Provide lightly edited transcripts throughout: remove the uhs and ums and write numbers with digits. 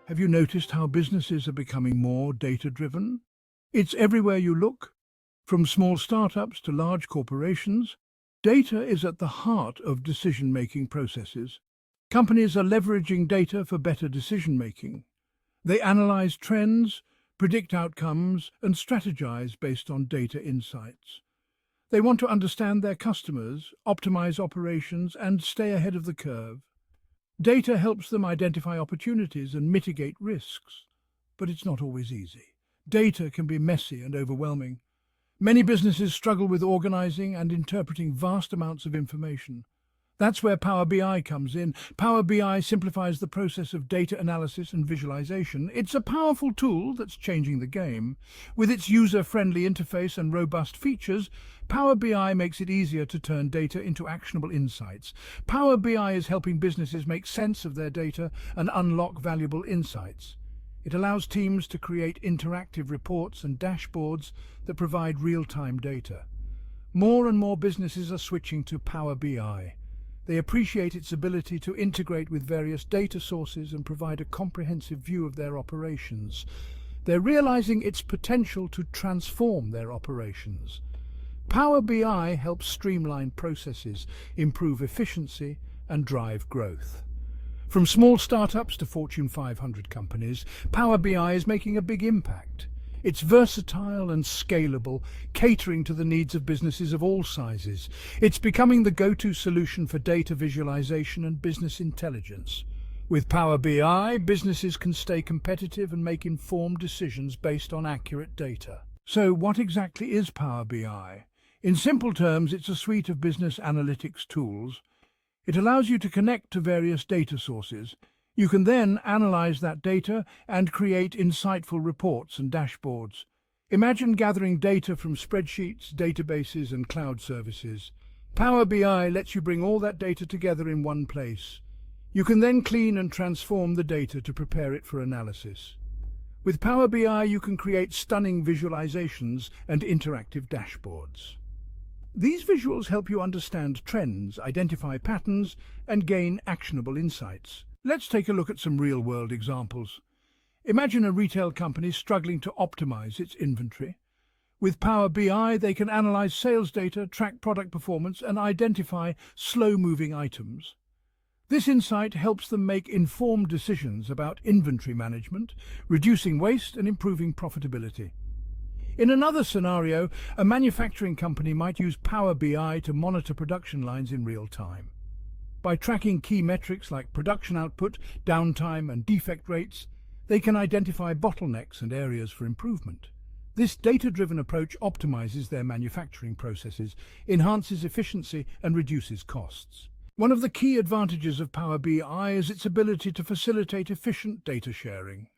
Have you noticed how businesses are becoming more data-driven? It's everywhere you look. From small startups to large corporations, data is at the heart of decision-making processes. Companies are leveraging data for better decision-making. They analyze trends, predict outcomes, and strategize based on data insights. They want to understand their customers, optimize operations, and stay ahead of the curve. Data helps them identify opportunities and mitigate risks, but it's not always easy. Data can be messy and overwhelming. Many businesses struggle with organizing and interpreting vast amounts of information. That's where Power BI comes in. Power BI simplifies the process of data analysis and visualization. It's a powerful tool that's changing the game. With its user-friendly interface and robust features, Power BI makes it easier to turn data into actionable insights. Power BI is helping businesses make sense of their data and unlock valuable insights. It allows teams to create interactive reports and dashboards that provide real-time data. More and more businesses are switching to Power BI. They appreciate its ability to integrate with various data sources and provide a comprehensive view of their operations. They're realizing its potential to transform their operations. Power BI helps streamline processes, improve efficiency, and drive growth. From small startups to Fortune 500 companies, Power BI is making a big impact. It's versatile and scalable, catering to the needs of businesses of all sizes. It's becoming the go-to solution for data visualization and business intelligence. With Power BI, businesses can stay competitive and make informed decisions based on accurate data. So what exactly is Power BI? In simple terms, it's a suite of business analytics tools. It allows you to connect to various data sources. You can then analyze that data and create insightful reports and dashboards. Imagine gathering data from spreadsheets, databases, and cloud services. Power BI lets you bring all that data together in one place. You can then clean and transform the data to prepare it for analysis. With Power BI, you can create stunning visualizations and interactive dashboards. These visuals help you understand trends, identify patterns, and gain actionable insights. Let's take a look at some real-world examples. Imagine a retail company struggling to optimize its inventory. With Power BI, they can analyze sales data, track product performance, and identify slow-moving items. This insight helps them make informed decisions about inventory management, reducing waste and improving profitability. In another scenario, a manufacturing company might use Power BI to monitor production lines in real time. By tracking key metrics like production output, downtime, and defect rates, they can identify bottlenecks and areas for improvement. This data-driven approach optimizes their manufacturing processes, enhances efficiency, and reduces costs. One of the key advantages of Power BI is its ability to facilitate efficient data sharing.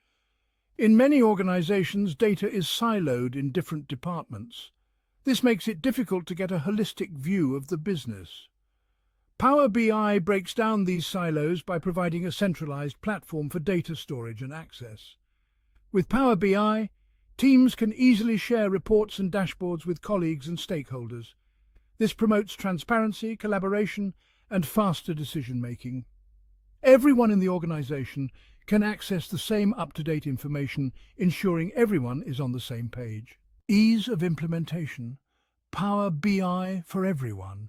In many organizations, data is siloed in different departments. This makes it difficult to get a holistic view of the business. Power BI breaks down these silos by providing a centralized platform for data storage and access. With Power BI, teams can easily share reports and dashboards with colleagues and stakeholders. This promotes transparency, collaboration, and faster decision-making. Everyone in the organization can access the same up-to-date information, ensuring everyone is on the same page. Ease of implementation. Power BI for everyone.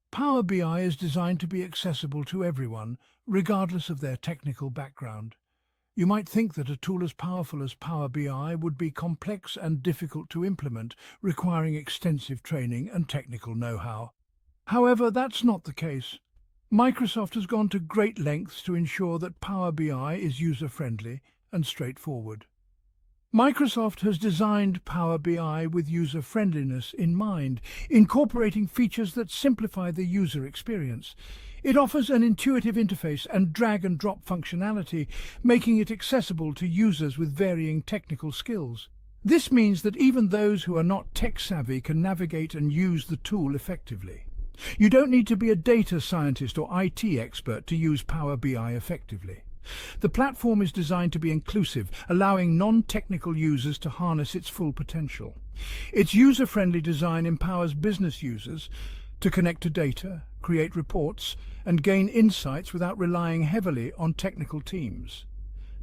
Power BI is designed to be accessible to everyone, regardless of their technical background. You might think that a tool as powerful as Power BI would be complex and difficult to implement, requiring extensive training and technical know-how. However, that's not the case. Microsoft has gone to great lengths to ensure that Power BI is user-friendly and straightforward. Microsoft has designed Power BI with user-friendliness in mind, incorporating features that simplify the user experience. It offers an intuitive interface and drag-and-drop functionality, making it accessible to users with varying technical skills. This means that even those who are not tech-savvy can navigate and use the tool effectively. You don't need to be a data scientist or IT expert to use Power BI effectively. The platform is designed to be inclusive, allowing non-technical users to harness its full potential. Its user-friendly design empowers business users to connect to data, create reports, and gain insights without relying heavily on technical teams.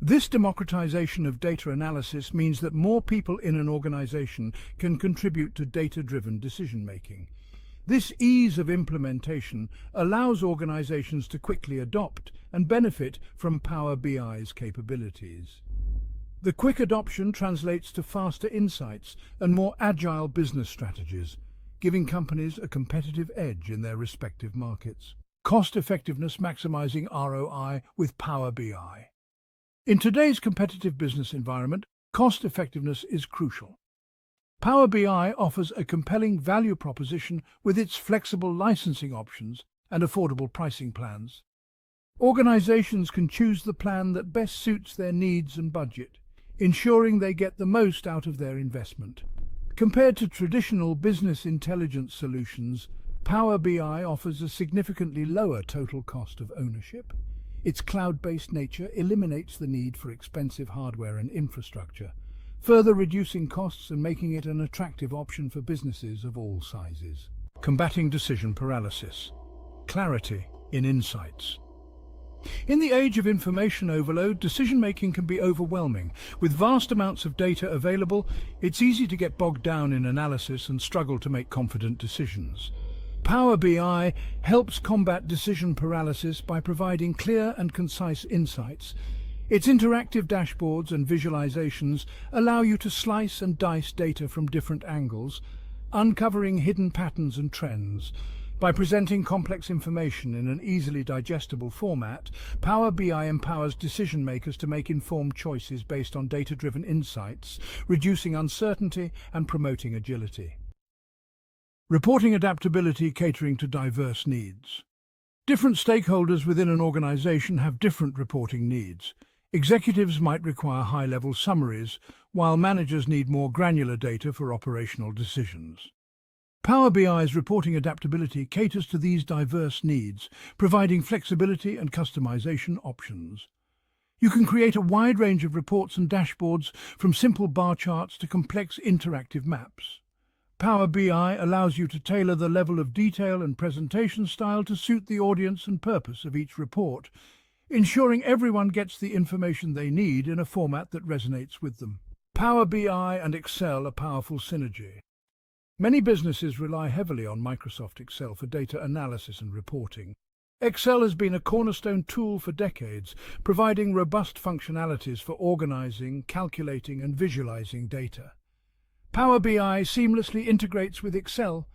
This democratization of data analysis means that more people in an organization can contribute to data-driven decision-making. This ease of implementation allows organizations to quickly adopt and benefit from Power BI's capabilities. The quick adoption translates to faster insights and more agile business strategies, giving companies a competitive edge in their respective markets. Cost-effectiveness maximizing ROI with Power BI. In today's competitive business environment, cost-effectiveness is crucial. Power BI offers a compelling value proposition with its flexible licensing options and affordable pricing plans. Organizations can choose the plan that best suits their needs and budget, ensuring they get the most out of their investment. Compared to traditional business intelligence solutions, Power BI offers a significantly lower total cost of ownership. Its cloud-based nature eliminates the need for expensive hardware and infrastructure, further reducing costs and making it an attractive option for businesses of all sizes. Combating decision paralysis. Clarity in insights. In the age of information overload, decision-making can be overwhelming. With vast amounts of data available, it's easy to get bogged down in analysis and struggle to make confident decisions. Power BI helps combat decision paralysis by providing clear and concise insights. Its interactive dashboards and visualizations allow you to slice and dice data from different angles, uncovering hidden patterns and trends. By presenting complex information in an easily digestible format, Power BI empowers decision-makers to make informed choices based on data-driven insights, reducing uncertainty and promoting agility. Reporting adaptability catering to diverse needs. Different stakeholders within an organization have different reporting needs. Executives might require high-level summaries, while managers need more granular data for operational decisions. Power BI's reporting adaptability caters to these diverse needs, providing flexibility and customization options. You can create a wide range of reports and dashboards, from simple bar charts to complex interactive maps. Power BI allows you to tailor the level of detail and presentation style to suit the audience and purpose of each report, ensuring everyone gets the information they need in a format that resonates with them. Power BI and Excel are powerful synergy. Many businesses rely heavily on Microsoft Excel for data analysis and reporting. Excel has been a cornerstone tool for decades, providing robust functionalities for organizing, calculating, and visualizing data. Power BI seamlessly integrates with Excel,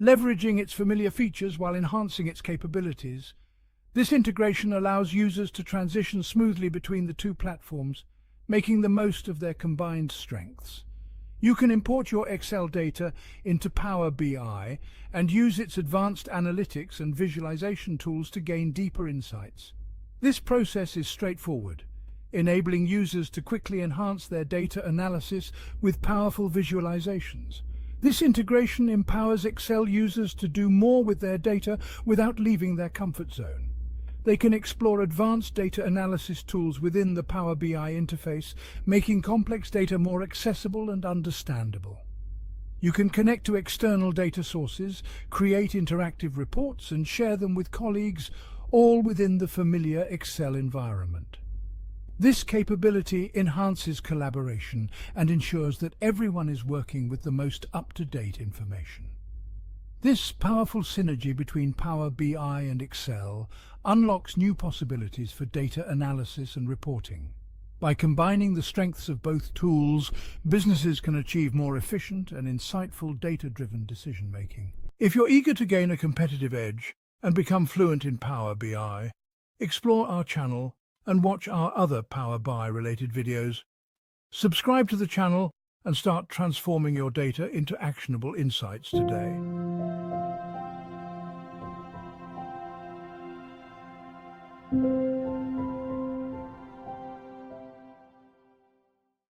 leveraging its familiar features while enhancing its capabilities. This integration allows users to transition smoothly between the two platforms, making the most of their combined strengths. You can import your Excel data into Power BI and use its advanced analytics and visualization tools to gain deeper insights. This process is straightforward, enabling users to quickly enhance their data analysis with powerful visualizations. This integration empowers Excel users to do more with their data without leaving their comfort zone. They can explore advanced data analysis tools within the Power BI interface, making complex data more accessible and understandable. You can connect to external data sources, create interactive reports, and share them with colleagues, all within the familiar Excel environment. This capability enhances collaboration and ensures that everyone is working with the most up-to-date information. This powerful synergy between Power BI and Excel unlocks new possibilities for data analysis and reporting. By combining the strengths of both tools, businesses can achieve more efficient and insightful data-driven decision-making. If you're eager to gain a competitive edge and become fluent in Power BI, explore our channel and watch our other Power BI-related videos. Subscribe to the channel and start transforming your data into actionable insights today.